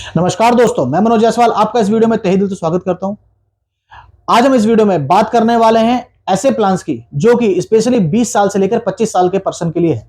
नमस्कार दोस्तों, मैं मनोज जायसवाल आपका इस वीडियो में तहे दिल से स्वागत करता हूं। आज हम इस वीडियो में बात करने वाले हैं ऐसे प्लान्स की जो कि स्पेशली 20 साल से लेकर 25 साल के पर्सन के लिए है।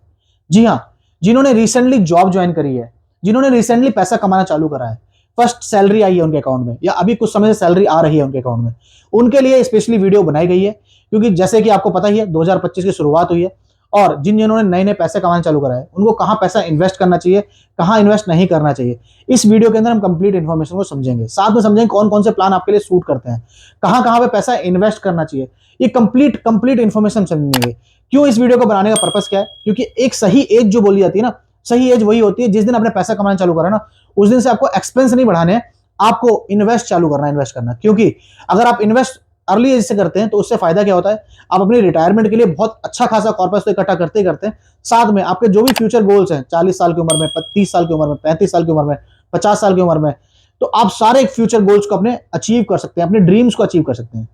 जी हां, जिन्होंने रिसेंटली जॉब ज्वाइन करी है, जिन्होंने रिसेंटली पैसा कमाना चालू करा है, फर्स्ट सैलरी आई है उनके अकाउंट में या अभी कुछ समय से सैलरी आ रही है उनके अकाउंट में, उनके लिए स्पेशली वीडियो बनाई गई है। क्योंकि जैसे कि आपको पता ही है 2025 की शुरुआत हुई है और जिन्होंने नए नए पैसे कमाना चालू करा है उनको कहां पैसा इन्वेस्ट करना चाहिए, कहां इन्वेस्ट नहीं करना चाहिए, इस वीडियो के अंदर हम कंप्लीट इन्फॉर्मेशन को समझेंगे। साथ में समझेंगे कौन कौन से प्लान आपके लिए सूट करते हैं, कहां कहां पे पैसा इन्वेस्ट करना चाहिए। ये कंप्लीट इन्फॉर्मेशन समझेंगे। क्यों इस वीडियो को बनाने का पर्पस क्या है? क्योंकि एक सही एज जो बोली जाती है ना, सही एज वही होती है जिस दिन आपने पैसा कमाना चालू करा ना, उस दिन से आपको एक्सपेंस नहीं बढ़ाने हैं, आपको इन्वेस्ट चालू करना, इन्वेस्ट करना। क्योंकि अगर आप इन्वेस्ट अर्ली एज से करते हैं तो उससे फायदा क्या होता है, आप अपनी रिटायरमेंट के लिए बहुत अच्छा खासा कॉर्पस तो इकट्ठा करते ही करते हैं, साथ में आपके जो भी फ्यूचर गोल्स हैं 40 साल की उम्र में, 30 साल की उम्र में, 35 साल की उम्र में, 50 साल की उम्र में, तो आप सारे फ्यूचर गोल्स को अपने अचीव कर सकते हैं, अपने ड्रीम्स को अचीव कर सकते हैं।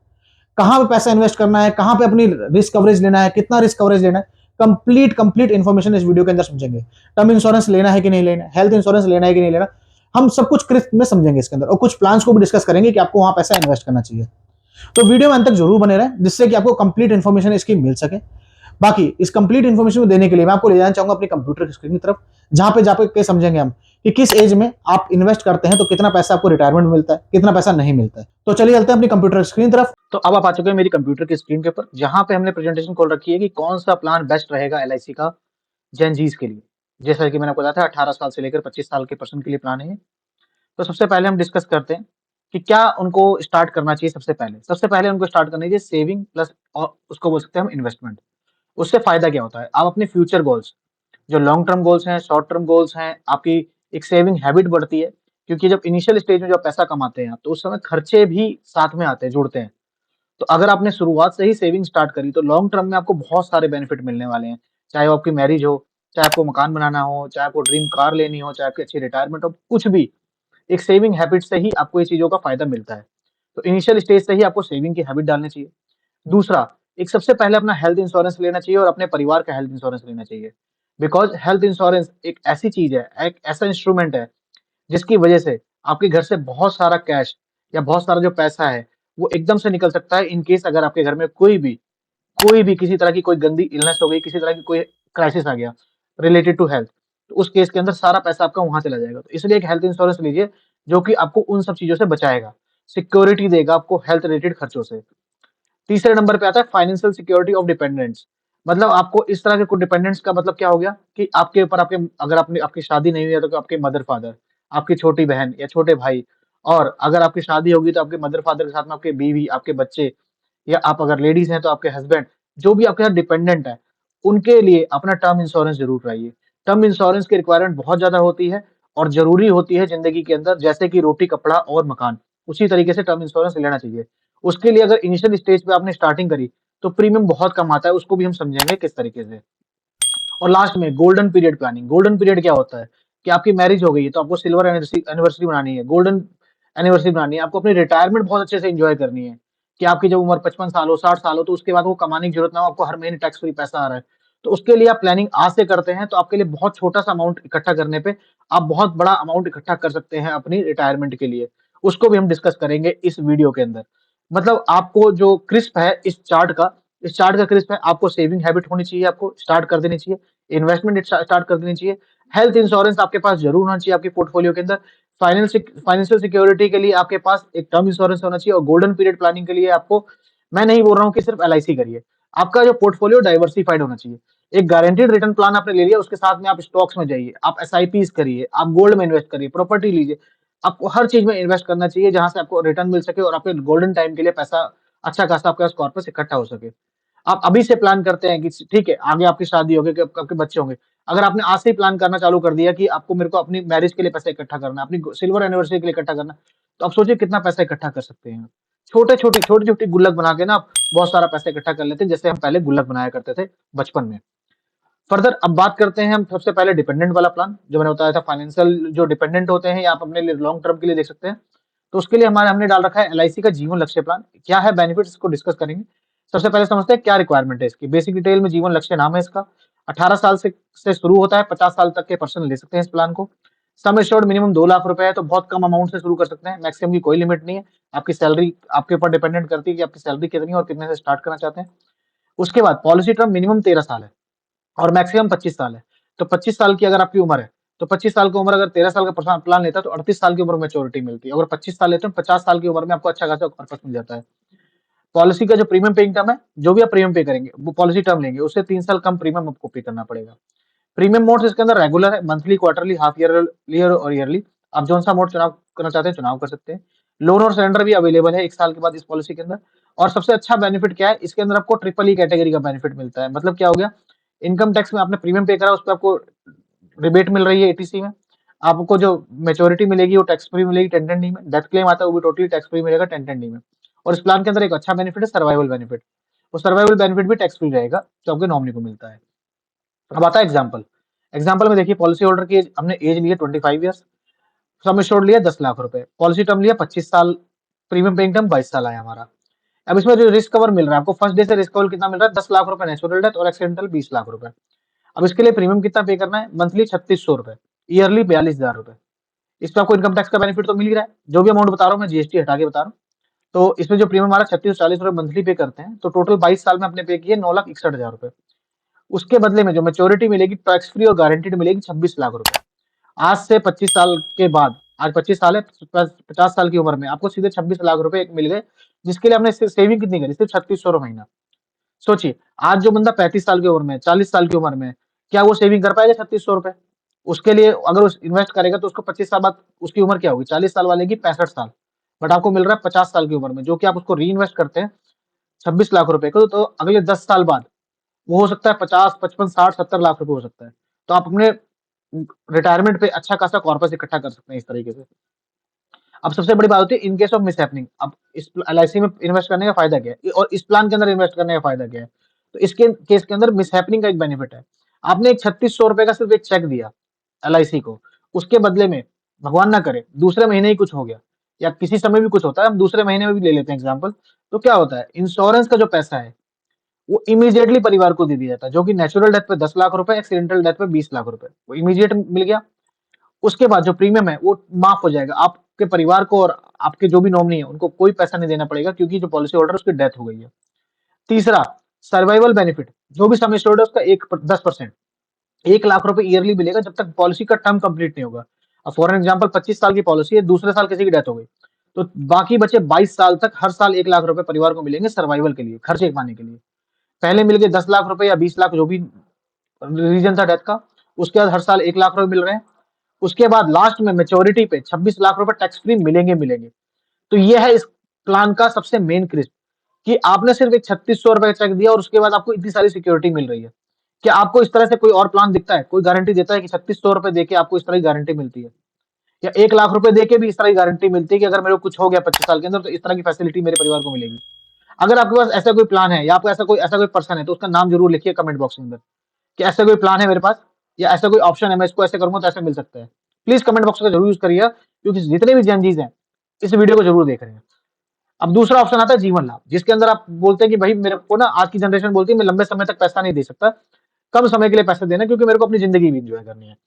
कहां पे पैसा इन्वेस्ट करना है, कहां पे अपनी रिस्क कवरेज लेना है, कितना रिस्क कवरेज लेना है, कंप्लीट इन्फॉर्मेशन इस वीडियो के अंदर समझेंगे। टर्म इंश्योरेंस लेना है कि नहीं लेना, हेल्थ इंश्योरेंस लेना है कि नहीं लेना, हम सब कुछ क्रिस्प में समझेंगे इसके अंदर, और कुछ प्लान्स को भी डिस्कस करेंगे कि आपको वहां पैसा इन्वेस्ट करना चाहिए। तो वीडियो में अंत तक जरूर बने रहें जिससे कि आपको कंप्लीट इन्फॉर्मेशन इसकी मिल सके। बाकी इस कंप्लीट इन्फॉर्मेशन को देने के लिए मैं आपको ले जाना चाहूंगा अपनी कंप्यूटर की स्क्रीन की तरफ, जहां पे जाके के समझेंगे हम कि किस एज में आप इन्वेस्ट करते हैं तो कितना पैसा आपको रिटायरमेंट में मिलता है, कितना पैसा नहीं मिलता है। तो चलिए चलते हैं अपनी कंप्यूटर स्क्रीन तरफ। तो अब आप आ चुके हैं मेरी कंप्यूटर की स्क्रीन के ऊपर, जहां पे हमने प्रेजेंटेशन खोल रखी है कि कौन सा प्लान बेस्ट रहेगा एलआईसी का जेनजीज के लिए। जैसा कि मैंने आपको बताया था 18 साल से लेकर 25 साल के पर्सन के लिए प्लान है ये। तो सबसे पहले हम डिस्कस करते हैं कि क्या उनको स्टार्ट करना चाहिए। सबसे पहले उनको स्टार्ट करना चाहिए सेविंग प्लस, और उसको बोल सकते हैं हम इन्वेस्टमेंट। उससे फायदा क्या होता है, आप अपने फ्यूचर गोल्स, जो लॉन्ग टर्म गोल्स हैं, शॉर्ट टर्म गोल्स हैं, आपकी एक सेविंग हैबिट बढ़ती है। क्योंकि जब इनिशियल स्टेज में जब पैसा कमाते हैं आप, तो उस समय खर्चे भी साथ में आते हैं, जुड़ते हैं। तो अगर आपने शुरुआत से ही सेविंग स्टार्ट करी तो लॉन्ग टर्म में आपको बहुत सारे बेनिफिट मिलने वाले हैं। चाहे वो आपकी मैरिज हो, चाहे आपको मकान बनाना हो, चाहे आपको ड्रीम कार लेनी हो, चाहे आपकी अच्छी रिटायरमेंट हो, कुछ भी, एक सेविंग हैबिट से ही आपको ये चीज़ों का फ़ायदा मिलता है। तो इनिशियल स्टेज से ही आपको सेविंग की हैबिट डालनी चाहिए। दूसरा, एक सबसे पहले अपना हेल्थ इंश्योरेंस लेना चाहिए और अपने परिवार का हेल्थ इंश्योरेंस लेना चाहिए। बिकॉज़ हेल्थ इंश्योरेंस एक ऐसी चीज़ है, एक ऐसा इंस्ट्रूमेंट है जिसकी वजह से आपके घर से बहुत सारा कैश या बहुत सारा जो पैसा है, वो एकदम से निकल सकता है इन केस अगर आपके घर में कोई भी किसी तरह की कोई गंदी इलनेस हो गई, किसी तरह की कोई क्राइसिस आ गया रिलेटेड टू हेल्थ, तो उस केस के अंदर सारा पैसा आपका वहाँ चला जाएगा। तो इसलिए एक हेल्थ इंश्योरेंस लीजिए जो कि आपको उन सब चीज़ों से बचाएगा, सिक्योरिटी देगा आपको हेल्थ रिलेटेड खर्चों से। तीसरे नंबर पे आता है फाइनेंशियल सिक्योरिटी ऑफ डिपेंडेंट्स। मतलब आपको इस तरह के कोई डिपेंडेंट्स का मतलब क्या हो गया कि आपके ऊपर आपके, अगर आपने आपकी शादी नहीं हुई है तो आपके मदर फादर, आपकी छोटी बहन या छोटे भाई, और अगर आपकी शादी होगी तो आपके मदर फादर के साथ में आपकी बीवी, आपके बच्चे, या आप अगर लेडीज हैं तो आपके हस्बैंड, जो भी आपके साथ डिपेंडेंट है, उनके लिए अपना टर्म इंश्योरेंस जरूर कराइए। टर्म इंश्योरेंस की रिक्वायरमेंट बहुत ज्यादा होती है और जरूरी होती है जिंदगी के अंदर, जैसे कि रोटी, कपड़ा और मकान, उसी तरीके से टर्म इंश्योरेंस लेना चाहिए। उसके लिए अगर इनिशियल स्टेज पे आपने स्टार्टिंग करी तो प्रीमियम बहुत कम आता है, उसको भी हम समझेंगे किस तरीके से। और लास्ट में golden period planning. Golden period क्या होता है कि आपकी मैरिज हो गई है तो आपको सिल्वर एनिवर्सरी बनानी है, गोल्डन एनिवर्सरी बनानी है, आपको अपनी रिटायरमेंट बहुत अच्छे से एंजॉय करनी है कि आपकी जब उम्र 55 साल हो, 60 साल हो, तो उसके बाद वो कमाने की जरूरत ना हो, आपको हर महीने टैक्स फ्री पैसा आ रहा है। तो उसके लिए आप प्लानिंग आज से करते हैं तो आपके लिए बहुत छोटा सा अमाउंट इकट्ठा करने पे आप बहुत बड़ा अमाउंट इकट्ठा कर सकते हैं अपनी रिटायरमेंट के लिए। उसको भी हम डिस्कस करेंगे इस वीडियो के अंदर। मतलब आपको जो क्रिस्प है इस चार्ट का क्रिस्प है, आपको सेविंग हैबिट होनी चाहिए, आपको स्टार्ट कर देनी चाहिए, इन्वेस्टमेंट स्टार्ट कर देनी चाहिए, हेल्थ इंश्योरेंस आपके पास जरूर होना चाहिए आपके पोर्टफोलियो के अंदर, फाइनेंशियल सिक्योरिटी के लिए आपके पास एक टर्म इंश्योरेंस होना चाहिए, और गोल्डन पीरियड प्लानिंग के लिए आपको, मैं नहीं बोल रहा हूँ कि सिर्फ एलआईसी करिए, आपका जो पोर्टफोलियो डाइवर्सिफाइड होना चाहिए। एक गारंटीड रिटर्न प्लान आपने ले लिया, उसके साथ में आप स्टॉक्स में जाइए, आप एसआईपीस करिए, आप गोल्ड में इन्वेस्ट करिए, प्रॉपर्टी लीजिए। आपको हर चीज में इन्वेस्ट करना चाहिए जहां से आपको रिटर्न मिल सके और आपके गोल्डन टाइम के लिए पैसा अच्छा खासा आपके पास कॉर्पस इकट्ठा हो सके। आप अभी से प्लान करते हैं कि ठीक है आगे आपकी शादी होगी, कि आपके बच्चे होंगे, अगर आपने आज से ही प्लान करना चालू कर दिया कि आपको, मेरे को अपनी मैरिज के लिए पैसा इकट्ठा करना है, अपनी सिल्वर एनिवर्सरी के लिए इकट्ठा करना है, तो आप सोचिए कितना पैसा इकट्ठा कर सकते हैं। छोटी छोटी गुल्लक बना के ना आप बहुत सारा पैसा इकट्ठा कर लेते हैं, जैसे हम पहले गुल्लक बनाया करते थे बचपन में। फर्दर अब बात करते हैं हम सबसे पहले डिपेंडेंट वाला प्लान, जो मैंने बताया था फाइनेंशियल जो डिपेंडेंट होते हैं या आप अपने लिए लॉन्ग टर्म के लिए देख सकते हैं। तो उसके लिए हमारे हमने डाल रखा है एलआईसी का जीवन लक्ष्य प्लान। क्या है बेनिफिट्स, इसको डिस्कस करेंगे। सबसे पहले समझते हैं क्या रिक्वायरमेंट है इसकी। बेसिक डिटेल में जीवन लक्ष्य नाम है इसका। 18 साल से शुरू होता है, 50 साल तक के पर्सन ले सकते हैं इस प्लान को। सम एश्योर्ड मिनिमम 2 लाख रुपए है, तो बहुत कम अमाउंट से शुरू कर सकते हैं, मैक्सिमम की कोई लिमिट नहीं है। आपकी सैलरी आपके ऊपर डिपेंडेंट करती है कि आपकी सैलरी कितनी है और कितने से स्टार्ट करना चाहते हैं। उसके बाद पॉलिसी टर्म मिनिमम 13 साल है और मैक्सिमम 25 साल है। तो 25 साल की अगर आपकी उम्र है, तो 25 साल की उम्र अगर 13 साल का प्लान लेता है तो 38 साल की उम्र में मैच्योरिटी मिलती है। अगर 25 साल लेते हैं 50 साल की उम्र में आपको अच्छा खासा कॉर्पस मिल जाता है। पॉलिसी का जो प्रीमियम पेइंग टर्म है, जो भी आप प्रीमियम पे करेंगे, वो पॉलिसी टर्म लेंगे, उससे 3 साल कम प्रीमियम आपको पे करना पड़ेगा। प्रीमियम मोड्स इसके अंदर रेगुलर है, मंथली, क्वार्टरली, हाफ ईयर और ईयरली। आप जौन सा मोड चुनाव करना चाहते हैं चुनाव कर सकते हैं। लोन और सरेंडर भी अवेलेबल है 1 साल के बाद इस पॉलिसी के अंदर। और सबसे अच्छा बेनिफिट क्या है, इसके अंदर आपको ट्रिपल ई कैटेगरी का बेनिफिट मिलता है। मतलब क्या हो गया, इनकम टैक्स में आपने प्रीमियम पे करा, उस पर आपको रिबेट मिल रही है एटीसी में। आपको जो मेच्योरिटी मिलेगी वो टैक्स फ्री मिलेगी 1010D में। डेथ क्लेम आता है वो भी टोटली टैक्स फ्री मिलेगा 1010D में। और इस प्लान के अंदर एक अच्छा बेनिफिट है सर्वाइवल बेनिफिट। वो सर्वाइवल बेनिफिट भी टैक्स फ्री रहेगा जो आपके नॉमिनी को मिलता है। अब आता है एग्जाम्पल। एग्जाम्पल में देखिए, पॉलिसी होल्डर की हमने एज ली है 25 ईयर्स, सम एश्योर्ड लिया 10 लाख रुपए, पॉलिसी टर्म लिया 25 साल, प्रीमियम पेइंग टर्म 22 साल आया हमारा। अब इसमें जो रिस्क कवर मिल रहा है आपको, फर्स्ट डे से रिस्क कवर कितना मिल रहा है, 10 लाख रुपए नेचुरल डेथ और एक्सीडेंटल 20 लाख रुपए। अब इसके लिए प्रीमियम कितना पे करना है, मंथली 3600 रुपए, ईयरली 42,000 रुपए। इसमें आपको इनकम टैक्स का बेनिफिट तो मिल ही रहा है, जो भी अमाउंट बता रहा हूँ मैं जीएसटी हटा के बता रहा हूँ। तो इसमें जो प्रीमियम हमारा 3640 रुपए मंथली पे करते हैं, तो टोटल 22 साल में आपने पे किए 9,61,000 रुपए। उसके बदले में जो मेच्योरिटी मिलेगी टैक्स फ्री और गारंटीड मिलेगी 26 लाख रुपए। आज से 25 साल के बाद, आज 25 साल है, 50 साल की उम्र में आपको सीधे 26 लाख रुपए मिल गए, जिसके लिए आपने सेविंग कितनी करी, सिर्फ 3600 महीना। सोचिए, आज जो बंदा 35 साल की उम्र में, 40 साल की उम्र में, क्या वो सेविंग कर पाएगा 3600 रुपए? उसके लिए अगर उस इन्वेस्ट करेगा तो उसको 25 साल बाद उसकी उम्र क्या होगी, 40 साल वाले की 65 साल। बट आपको मिल रहा है 50 साल की उम्र में, जो कि आप उसको री इन्वेस्ट करते हैं 26 लाख रुपए को, तो अगले 10 साल बाद वो हो सकता है 50, 55, 60, 70 लाख रुपए हो सकता है। तो आप अपने रिटायरमेंट पे अच्छा खासा कॉर्पस इकट्ठा कर सकते हैं इस तरीके से। अब सबसे बड़ी बात होती है in case of miss happening. अब इस एलआईसी में इन्वेस्ट करने का फायदा क्या है और इस प्लान के अंदर इन्वेस्ट करने का फायदा क्या है, तो इसके केस के अंदर मिस हैपनिंग का एक बेनिफिट है। आपने एक 3600 रुपए का सिर्फ एक चेक दिया एलआईसी को, उसके बदले में भगवान ना करे दूसरे महीने ही कुछ हो गया या किसी समय भी कुछ होता है, हम दूसरे महीने में भी ले लेते हैं एग्जाम्पल, तो क्या होता है, इंश्योरेंस का जो पैसा है वो इमीडिएटली परिवार को दे दिया जाता है, जो कि नेचुरल डेथ पे 10 लाख रुपए, एक्सीडेंटल डेथ पे 20 लाख रुपए, वो इमीडिएट मिल गया। उसके बाद जो प्रीमियम है वो माफ हो जाएगा, आपके परिवार को और आपके जो भी नॉमिनी है उनको कोई पैसा नहीं देना पड़ेगा, क्योंकि जो पॉलिसी होल्डर उसकी डेथ हो गई है। तीसरा, सर्वाइवल बेनिफिट, जो भी सम एश्योर्ड है उसका 10%, 1 लाख रुपए ईयरली मिलेगा जब तक पॉलिसी का टर्म कंप्लीट नहीं होगा। अब फॉर एग्जाम्पल 25 साल की पॉलिसी है, दूसरे साल किसी की डेथ हो गई, तो बाकी बचे 22 साल तक हर साल 1 लाख रुपए परिवार को मिलेंगे सर्वाइवल के लिए, खर्चे पाने के लिए। पहले मिल गए 10 लाख रुपए या 20 लाख, जो भी रीजन था डेथ का, उसके बाद हर साल 1 लाख रुपए मिल रहे हैं। उसके बाद लास्ट में मेच्योरिटी पे 26 लाख रुपए टैक्स फ्री मिलेंगे मिलेंगे। तो ये है इस प्लान का सबसे मेन क्रिस्प, कि आपने सिर्फ एक 3600 रुपए का चेक दिया और उसके बाद आपको इतनी सारी सिक्योरिटी मिल रही है। क्या आपको इस तरह से कोई और प्लान दिखता है, कोई गारंटी देता है कि 3600 रुपए देके आपको इस तरह की गारंटी मिलती है, या 1 लाख रुपए देके भी इस तरह की गारंटी मिलती है कि अगर मेरे को कुछ हो गया 25 साल के अंदर तो इस तरह की फैसिलिटी मेरे परिवार को मिलेगी? अगर आपके पास ऐसा कोई प्लान है या आपको ऐसा कोई पर्सन है, तो उसका नाम जरूर लिखिए कमेंट बॉक्स के अंदर कि ऐसा कोई प्लान है मेरे पास या ऐसा कोई ऑप्शन है, मैं इसको ऐसे करूंगा तो ऐसा मिल सकता है। प्लीज कमेंट बॉक्स का जरूर यूज करिएगा, क्योंकि जितने भी जनजीज हैं इस वीडियो को जरूर देख रहे हैं। अब दूसरा ऑप्शन आता है जीवन लाभ, जिसके अंदर आप बोलते हैं कि भाई मेरे को ना, आज की जनरेशन बोलती है मैं लंबे समय तक पैसा नहीं दे सकता, कम समय के लिए पैसे देना, क्योंकि मेरे को अपनी जिंदगी भी इंजॉय करनी है।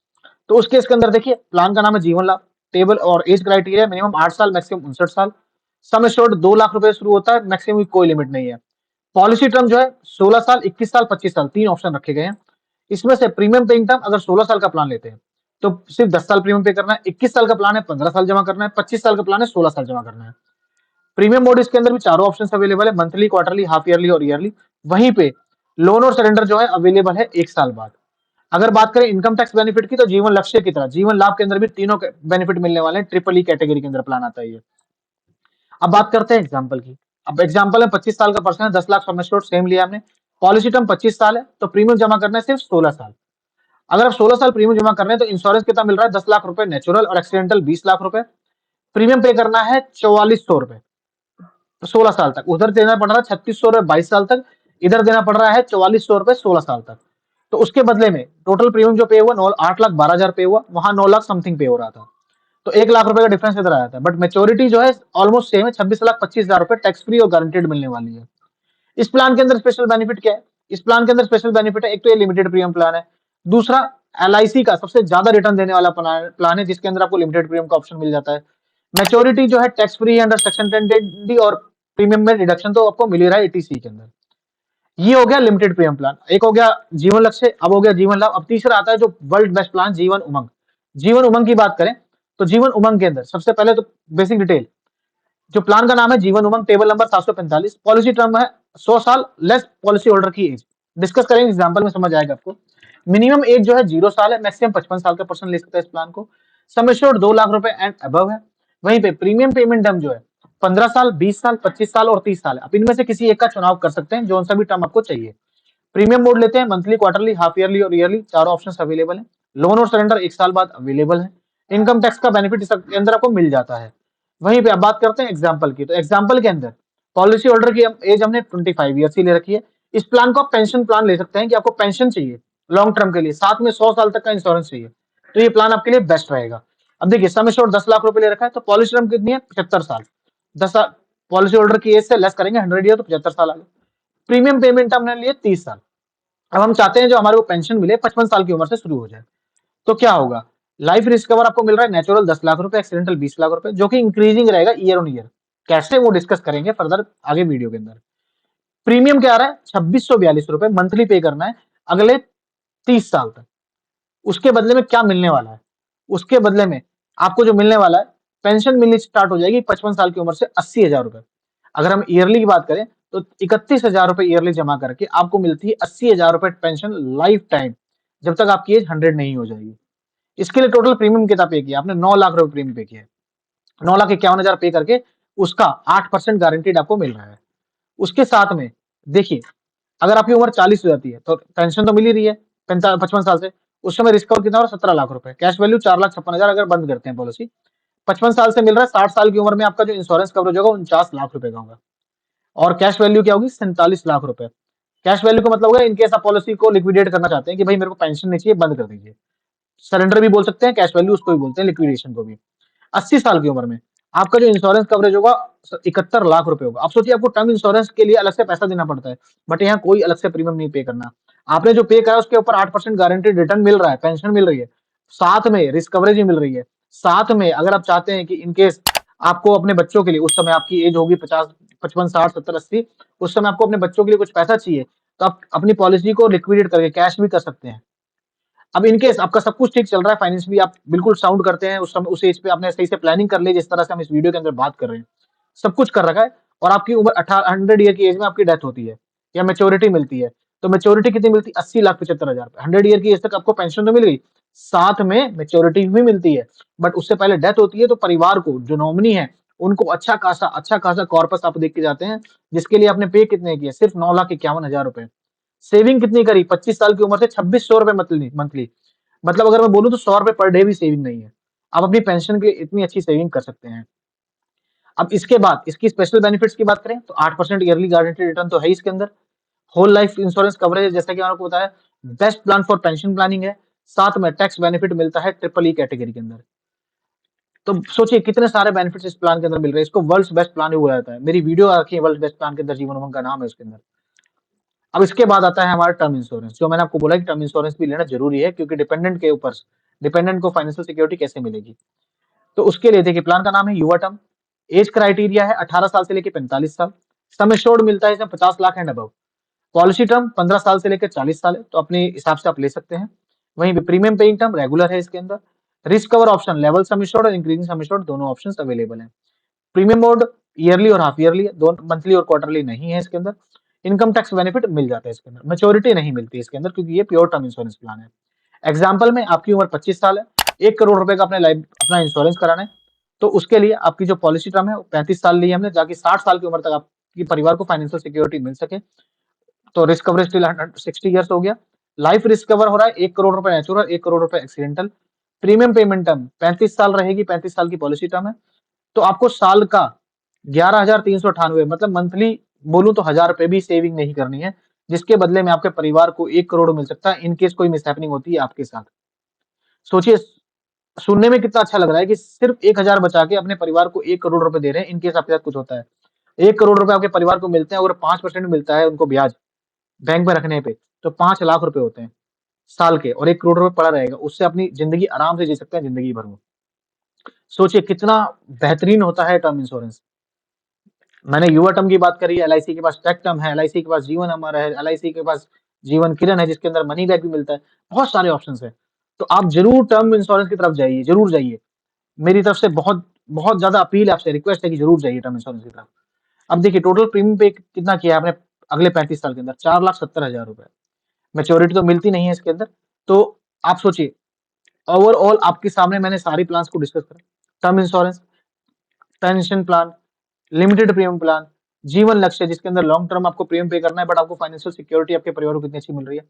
तो उस केस के अंदर देखिए, प्लान का नाम है जीवन लाभ, टेबल और एज क्राइटेरिया मिनिमम 8 साल, मैक्सिमम 59 साल, सम एश्योर्ड 2 लाख रुपए शुरू होता है, मैक्सिमम की कोई लिमिट नहीं है। पॉलिसी टर्म जो है 16 साल, 21 साल, 25 साल, 3 ऑप्शन रखे गए हैं। इसमें से प्रीमियम पेइंग टर्म अगर 16 साल का प्लान लेते हैं तो सिर्फ 10 साल प्रीमियम पे करना है, 21 साल का प्लान है 15 साल जमा करना है, 25 साल का प्लान है 16 साल जमा करना है। प्रीमियम मोड इसके अंदर भी चारों ऑप्शन अवेलेबल है, मंथली, क्वार्टरली, हाफ ईयरली और ईयरली। वहीं पे लोन और सरेंडर जो है अवेलेबल है 1 साल बाद। अगर बात करें इनकम टैक्स बेनिफिट की, तो जीवन लक्ष्य की तरह जीवन लाभ के अंदर भी तीनों बेनिफिट मिलने वाले हैं, ट्रिपल ई कैटेगरी के अंदर प्लान आता है ये। अब बात करते हैं एग्जाम्पल की। अब एग्जाम्पल में 25 साल का पर्सन है, 10 लाख सम एश्योर्ड सेम लिया हमने, पॉलिसी टर्म 25 साल है, तो प्रीमियम जमा करना है सिर्फ 16 साल। अगर आप 16 साल प्रीमियम जमा कर रहे हैं तो इंश्योरेंस कितना मिल रहा है, 10 लाख रुपए नेचुरल और एक्सीडेंटल 20 लाख रुपए। प्रीमियम पे करना है 4400 रुपए, तो 16 साल तक। उधर देना पड़ रहा है 3600 रुपए 22 साल तक, इधर देना पड़ रहा है 4400 रुपए 16 साल तक। तो उसके बदले में टोटल प्रीमियम जो पे हुआ 8,12,000 पे हुआ, वहां 9 लाख समथिंग पे हो रहा था, तो 1 लाख रुपए का डिफरेंस इधर आया था। बट मेच्योरिटी जो है ऑलमोस्ट सेम है, 26,25,000 रुपए टैक्स फ्री और गारंटेड मिलने वाली है। इस प्लान के अंदर स्पेशल बेनिफिट क्या है, इस प्लान के अंदर स्पेशल बेनिफिट है, एक तो ये लिमिटेड प्रीमियम प्लान है, दूसरा LIC का सबसे ज्यादा रिटर्न देने वाला प्लान है, जिसके अंदर आपको लिमिटेड प्रीमियम का ऑप्शन मिल जाता है। मैच्योरिटी जो है टैक्स फ्री है अंडर सेक्शन 10 और प्रीमियम में रिडक्शन तो आपको मिल ही रहा है 80C के अंदर। ये हो गया लिमिटेड प्रीमियम प्लान। एक हो गया जीवन लक्ष्य, अब हो गया जीवन लाभ। अब तीसरा आता है जो world best plan, Jeevan Umang. Jeevan Umang की बात करें तो जीवन उमंग के अंदर सबसे पहले तो बेसिक डिटेल, जो प्लान का नाम है Jeevan Umang, table number 745, policy term है 100 साल लेस पॉलिसी होल्डर की एज। डिस्कस करेंगे, एग्जांपल में समझ आएगा आपको। मिनिमम एज जो है 0 साल है, मैक्सिमम 55 साल का पर्सन ले सकता है इस प्लान को। सम एश्योर्ड 2 लाख रुपए एंड अबव है। वहीं पे प्रीमियम पेमेंट टर्म जो है 15 साल, 20 साल, 25 साल और 30 साल है। आप इनमें से किसी एक का चुनाव कर सकते हैं, जो सा भी टर्म आपको चाहिए। प्रीमियम मोड लेते हैं मंथली, क्वार्टरली, हाफ ईयरली और ईयरली, चारों ऑप्शंस अवेलेबल हैं। लोन और सरेंडर 1 साल बाद अवेलेबल है। इनकम टैक्स का बेनिफिट इसके अंदर आपको मिल जाता है। वहीं पे अब बात करते हैं एग्जाम्पल की, तो एग्जाम्पल के अंदर पॉलिसी होल्डर की एज हमने 25 ईयर्स की ले रखी है। इस प्लान को आप पेंशन प्लान ले सकते हैं कि आपको पेंशन चाहिए लॉन्ग टर्म के लिए, साथ में 100 साल तक का इंश्योरेंस चाहिए, तो ये प्लान आपके लिए बेस्ट रहेगा। अब देखिए सम एश्योर्ड 10 लाख रुपए ले रखा है, तो पॉलिसी टर्म कितनी है 75 साल। 10 साल पॉलिसी होल्डर की एज से लेस करेंगे 100 ईयर, तो 75 साल आ गए। प्रीमियम पेमेंट हमने लिए 30 साल। अब हम चाहते हैं जो हमारे को पेंशन मिले 55 साल की उम्र से शुरू हो जाए, तो क्या होगा, लाइफ रिस्क कवर आपको मिल रहा है नेचुरल 10 लाख रुपए, एक्सीडेंटल 20 लाख रुपए, जो कि इंक्रीजिंग रहेगा ईयर ऑन ईयर। कैसे, वो डिस्कस करेंगे फर्दर आगे वीडियो के अंदर। प्रीमियम क्या आ रहा है 2642 रुपए मंथली पे करना है अगले 30 साल तक। उसके बदले में क्या मिलने वाला है, उसके बदले में आपको जो मिलने वाला है, पेंशन मिलनी स्टार्ट हो जाएगी 55 साल की उम्र से 80,000 रुपए। अगर हम ईयरली की बात करें तो 31,000 रुपए ईयरली जमा करके आपको मिलती है 80,000 रुपए पेंशन लाइफ टाइम, जब तक आपकी एज 100 नहीं हो जाएगी। इसके लिए टोटल प्रीमियम कितना पे किया आपने, 9 लाख रुपए प्रीमियम पे किया है। 9,51,000 पे करके उसका 8% गारंटीड आपको मिल रहा है। उसके साथ में देखिए, अगर आपकी उम्र 40 हो जाती है तो पेंशन तो मिल ही रही है 55 साल से, उस समय रिस्क कवर कितना हो रहा है 17 लाख रुपए, कैश वैल्यू 4,56,000 अगर बंद करते हैं पॉलिसी। 55 साल से मिल रहा है, 60 साल की उम्र में आपका जो इंश्योरेंस कवरेज होगा 49 लाख रुपए का होगा, और कैश वैल्यू क्या होगी 47 लाख रुपए। कैश वैल्यू का मतलब होगा इनकेस आप पॉलिसी को लिक्विडेट करना चाहते हैं कि भाई मेरे को पेंशन नहीं चाहिए, बंद कर दीजिए। सरेंडर भी बोल सकते हैं, कैश वैल्यू उसको भी बोलते हैं, लिक्विडेशन को भी। 80 साल की उम्र में आपका जो इंश्योरेंस कवरेज होगा 71 लाख रुपए होगा। आप सोचिए आपको टर्म इंश्योरेंस के लिए अलग से पैसा देना पड़ता है, बट यहाँ कोई अलग से प्रीमियम नहीं पे करना। आपने जो पे करा उसके ऊपर 8% गारंटीड रिटर्न मिल रहा है, पेंशन मिल रही है, साथ में रिस्क कवरेज भी मिल रही है। साथ में अगर आप चाहते हैं कि इनकेस आपको अपने बच्चों के लिए, उस समय आपकी एज होगी 50, 55, 60, 70, 80, उस समय आपको अपने बच्चों के लिए कुछ पैसा चाहिए, तो आप अपनी पॉलिसी को लिक्विडेट करके कैश भी कर सकते हैं। अब इनकेस आपका सब कुछ ठीक चल रहा है, फाइनेंस भी आप बिल्कुल साउंड करते हैं, उस समय उस एज पे आपने सही से प्लानिंग कर ली, जिस तरह से हम इस वीडियो के अंदर बात कर रहे हैं, सब कुछ कर रखा है, और आपकी उम्र 100 ईयर की एज में आपकी डेथ होती है या मेच्योरिटी मिलती है, तो मेच्योरिटी कितनी मिलती है 80,75,000 रुपए। 100 ईयर की एज तक आपको पेंशन तो मिल गई, साथ में मेच्योरिटी भी मिलती है, बट उससे पहले डेथ होती है, तो परिवार को जो नॉमिनी है उनको अच्छा खासा कॉर्पस आप देख के जाते हैं, जिसके लिए आपने पे कितने किए, सिर्फ 9,51,000 रुपए। सेविंग कितनी करी 25 साल की उम्र से 2600 रुपए मंथली मंथली, मतलब अगर मैं बोलूं तो 100 रुपए पर डे भी सेविंग नहीं है। आप अपनी पेंशन के लिए इतनी अच्छी सेविंग कर सकते हैं। अब इसके बाद इसकी स्पेशल बेनिफिट्स की बात करें तो 8% ईयरली गारंटी रिटर्न तो है इसके अंदर। होल लाइफ इंश्योरेंस कवरेज जैसा कि मैंने आपको बताया, best plan for pension planning है, साथ में टैक्स बेनिफिट मिलता है ट्रिपल ई कैटेगरी के अंदर। तो सोचिए कितने सारे बेनिफिट्स इस प्लान के अंदर मिल रहे हैं। इसको वर्ल्ड्स बेस्ट प्लान भी बोला जाता है, मेरी वीडियो आ रखी है वर्ल्ड बेस्ट प्लान के अंदर, जीवन उमंग का नाम है उसके अंदर। अब इसके बाद आता है हमारा टर्म इंश्योरेंस, जो मैंने आपको बोला कि टर्म इंश्योरेंस भी लेना जरूरी है, क्योंकि डिपेंडेंट के ऊपर, डिपेंडेंट को फाइनेंशियल सिक्योरिटी कैसे मिलेगी। तो उसके लिए देखिए प्लान का नाम है युवा टर्म। एज क्राइटेरिया है 18 साल से लेकर 45 साल। सम एश्योर्ड मिलता है इसमें 50 lakh and above. Policy term 15 साल से लेकर 40 साल है, तो अपने हिसाब से आप ले सकते हैं। वहीं पे प्रीमियम पेइंग टर्म रेगुलर है इसके अंदर। Risk cover option level sum assured और इंक्रीजिंग सम एश्योर्ड दोनों ऑप्शंस अवेलेबल हैं। प्रीमियम मोड ईयरली और हाफ ईयरली, दोनों मंथली और क्वार्टरली नहीं है इसके अंदर। इनकम टैक्स बेनिफिट मिल जाता है इसके अंदर, मैच्योरिटी नहीं मिलती इसके अंदर, क्योंकि ये प्योर टर्म इंश्योरेंस प्लान है। एग्जाम्पल में आपकी उम्र 25 साल है, 1 करोड़ रुपए का अपना इंश्योरेंस कराना है, तो उसके लिए आपकी जो पॉलिसी टर्म है वो 35 साल ली है हमने, ताकि 60 साल की उम्र तक आपकी परिवार को फाइनेंशियल सिक्योरिटी मिल सके। तो रिस्क कवरेज टिल 160 ईयर्स हो गया। लाइफ रिस्क कवर हो रहा है 1 करोड़ रुपए नेचुरल, 1 करोड़ रुपए एक्सीडेंटल। प्रीमियम पेमेंट टर्म 35 साल रहेगी, 35 साल की पॉलिसी टर्म है। तो आपको साल का 11,398, मतलब मंथली बोलूं तो 1,000 रुपए भी सेविंग नहीं करनी है, जिसके बदले में आपके परिवार को 1 करोड़ मिल सकता है इनकेस कोई मिसहैपनिंग होती है आपके साथ। सोचिए, सुनने में कितना अच्छा लग रहा है कि सिर्फ 1,000 बचा के अपने परिवार को 1 करोड़ रुपए दे रहे हैं इनकेस आपके साथ कुछ होता है। 1 करोड़ रुपए आपके परिवार को मिलते हैं, अगर 5% मिलता है उनको ब्याज बैंक में रखने पे, तो 5 लाख रुपए होते हैं। साल के और 1 करोड़ रुपए पड़ा रहेगा, उससे अपनी जिंदगी आराम से जी सकते हैं जिंदगी भर में। सोचिए कितना बेहतरीन होता है टर्म इंश्योरेंस। मैंने युवा टर्म की बात करी, एलआईसी के पास टेक टर्म है, एलआईसी के पास जीवन अमर है, एलआईसी के पास जीवन किरण है जिसके अंदर मनी बैक भी मिलता है। बहुत सारे ऑप्शंस हैं। तो आप जरूर टर्म इंश्योरेंस की तरफ जाइए, जरूर जाइए। मेरी तरफ से बहुत बहुत ज्यादा अपील है आपसे, रिक्वेस्ट है कि जरूर जाइए टर्म इंश्योरेंस की तरफ। अब देखिए टोटल प्रीमियम पे कितना किया है आपने अगले 35 साल के अंदर, 4,70,000 रुपए। मैच्योरिटी तो मिलती नहीं है इसके अंदर। तो आप सोचिए, ओवरऑल आपके सामने मैंने सारी प्लान्स को डिस्कस करा। Term insurance, pension plan, limited premium plan, जीवन लक्ष्य जिसके अंदर लॉन्ग टर्म आपको प्रीमियम पे करना है बट आपको फाइनेंशियल सिक्योरिटी आपके परिवार को कितनी अच्छी मिल रही है।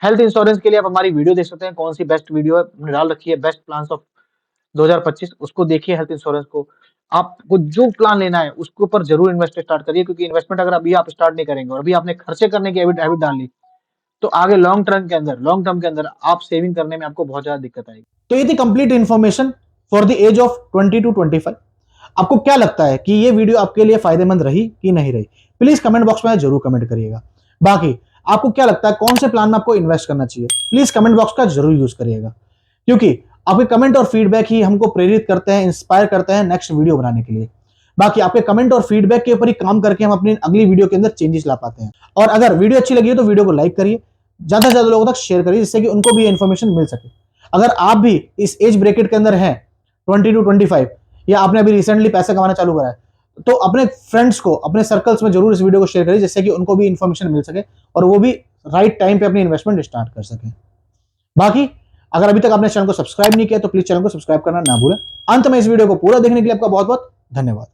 हेल्थ इंश्योरेंस के लिए आप हमारी वीडियो देख सकते हैं, कौन सी बेस्ट वीडियो है हमने डाल रखी है, बेस्ट प्लान्स ऑफ 2025, उसको देखिए हेल्थ इंश्योरेंस को। आपको जो प्लान लेना है उसके ऊपर जरूर इन्वेस्ट स्टार्ट करिए, क्योंकि इन्वेस्टमेंट अगर अभी आप स्टार्ट नहीं करेंगे और अभी आपने खर्चे करने की हैबिट डाल ली तो आगे लॉन्ग टर्म के अंदर आप सेविंग करने में आपको बहुत ज्यादा दिक्कत आएगी। तो ये थी complete information for the age of 20 to 25। आपको क्या लगता है कि ये वीडियो आपके लिए फायदेमंद रही कि नहीं रही? प्लीज कमेंट बॉक्स में जरूर कमेंट करिएगा। बाकी आपको क्या लगता है कौन से प्लान में आपको इन्वेस्ट करना चाहिए? प्लीज कमेंट बॉक्स का जरूर यूज करिएगा, क्योंकि आपके कमेंट और फीडबैक ही हमको प्रेरित करते हैं, इंस्पायर करते हैं नेक्स्ट वीडियो बनाने के लिए। बाकी आपके कमेंट और फीडबैक के ऊपर ही काम करके हम अपनी अगली वीडियो के अंदर चेंजेस ला पाते हैं। और अगर वीडियो अच्छी लगी है तो वीडियो को लाइक करिए, ज्यादा से ज्यादा लोगों तक शेयर करिए, जिससे कि उनको भी इन्फॉर्मेशन मिल सके। अगर आप भी इस एज ब्रैकेट के अंदर हैं 20 to 25, या आपने अभी रिसेंटली पैसा कमाना चालू करा है, तो अपने फ्रेंड्स को, अपने सर्कल्स में जरूर इस वीडियो को शेयर करिए, जिससे कि उनको भी इन्फॉर्मेशन मिल सके और वो भी राइट टाइम पे अपनी इन्वेस्टमेंट स्टार्ट कर सके। बाकी अगर अभी तक आपने चैनल को सब्सक्राइब नहीं किया तो प्लीज चैनल को सब्सक्राइब करना ना भूलें। अंत में इस वीडियो को पूरा देखने के लिए आपका बहुत बहुत धन्यवाद।